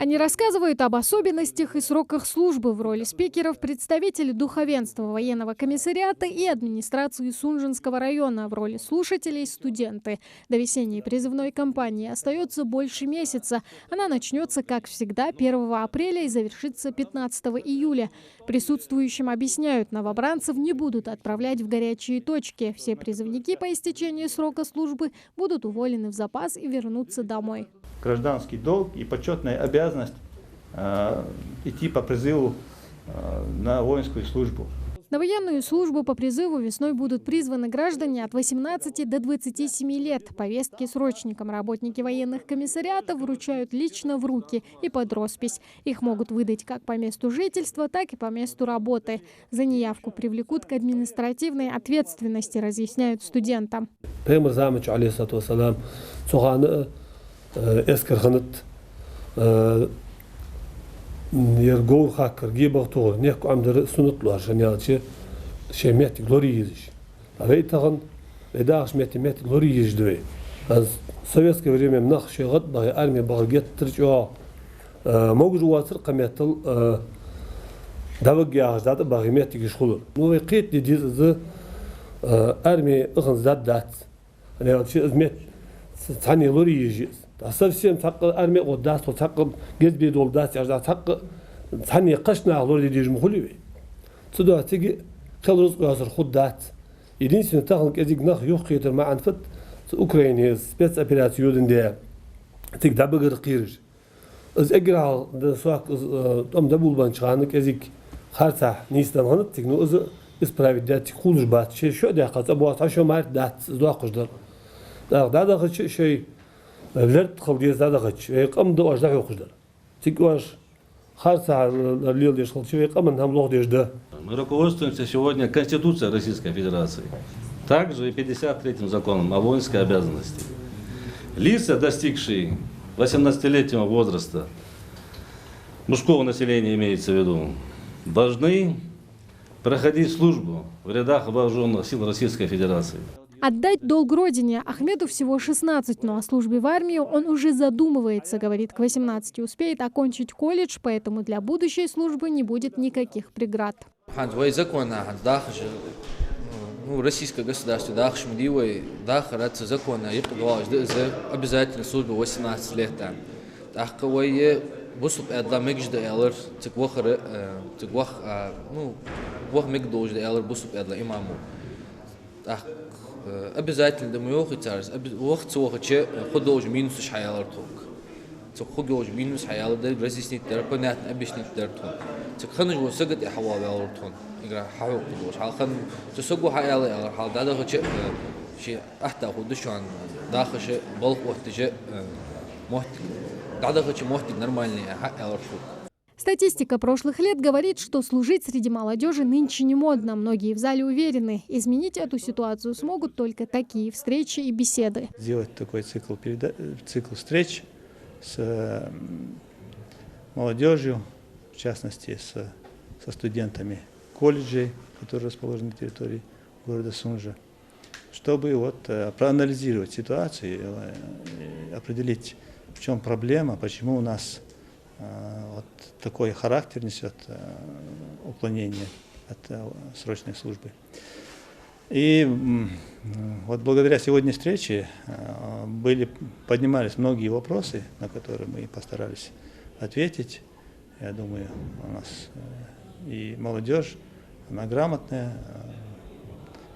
Они рассказывают об особенностях и сроках службы. В роли спикеров представители духовенства военного комиссариата и администрации Сунжинского района. В роли слушателей – студенты. До весенней призывной кампании остается больше месяца. Она начнется, как всегда, 1 апреля и завершится 15 июля. Присутствующим объясняют, новобранцев не будут отправлять в горячие точки. Все призывники по истечении срока службы будут уволены в запас и вернутся домой. Гражданский долг и почетная обязанность идти по призыву на воинскую службу. На военную службу по призыву весной будут призваны граждане от 18 до 27 лет. Повестки срочникам работники военных комиссариатов вручают лично в руки и под роспись. Их могут выдать как по месту жительства, так и по месту работы. За неявку привлекут к административной ответственности, разъясняют студентам. Ергоу хакер гибахтур нех амдер сунутлар шаниачи шемет глорийиш. Авейтаган эдаш мет глорийиш две. Аз советское время нах шегат бай армия багет трчо могу жуатыр камятыл давгяж даты багимет гишхулur. Ну и кит диз армия ыгын заддат. Ане измет цани глорийиш. Совсем такой армия отдаст, такой гезби долдаст, я ждал такой цани кашна лорди дижм хуливи. Сюда тиги хелрус гасер худдат. Единственное такой кезик нах юхитер ма анфат Украине спецоперацию юденде тиг дабгер кирж. Аз эграл да суак там дабулбан чханы кезик харца нистан ханат тиг ну аз исправить дат хулж бат шо да хата бат шо март дат дуақждар. Да шей Лерт خلديز هذا غش يقام ده أجداه يخشدر تيجواش خارج الليل ديش خلشي يقام إنهم لوح ديش ده. Мы руководствуемся сегодня Конституцией Российской Федерации, также и 53-м законом о воинской обязанности. Лица, достигшие 18-летнего возраста, мужского населения имеется в виду, должны проходить службу в рядах вооруженных сил Российской Федерации. Отдать долг родине. Ахмеду всего 16, но о службе в армии он уже задумывается. Говорит, к 18 успеет окончить колледж, поэтому для будущей службы не будет никаких преград. Российское государство, закона, обязательно служба 18 лет. Бусуп эдла мегжда элер циквахр циквах вах мегдожда элер бусуп эдла имаму. Обязательно думаю охицарс вахт сохаче ходож минус шаялар ток. Цик ходож минус шаялар да разъяснить да понятно объяснить да ток. Цик ханж во сагат хава ялар ток. Игра хау ходож халхан цсогу хаяла ялар хал да хоче ши ахта ходошан да хоше болх вахтже мохт да хоче мохт нормальный ялар ток. Статистика прошлых лет говорит, что служить среди молодежи нынче не модно. Многие в зале уверены, изменить эту ситуацию смогут только такие встречи и беседы. Сделать такой цикл встреч с молодежью, в частности со студентами колледжей, которые расположены на территории города Сунжа, чтобы проанализировать ситуацию, определить, в чем проблема, почему у нас такой характер несет уклонение от срочной службы. И благодаря сегодняшней встрече поднимались многие вопросы, на которые мы постарались ответить. Я думаю, у нас и молодежь, она грамотная,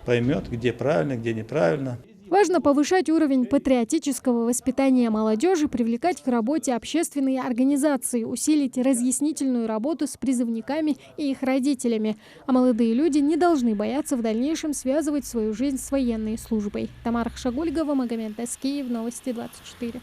поймет, где правильно, где неправильно. Важно повышать уровень патриотического воспитания молодежи, привлекать к работе общественные организации, усилить разъяснительную работу с призывниками и их родителями. А молодые люди не должны бояться в дальнейшем связывать свою жизнь с военной службой. Тамара Хшагульгова, Магомед Таскиев, Новости 24.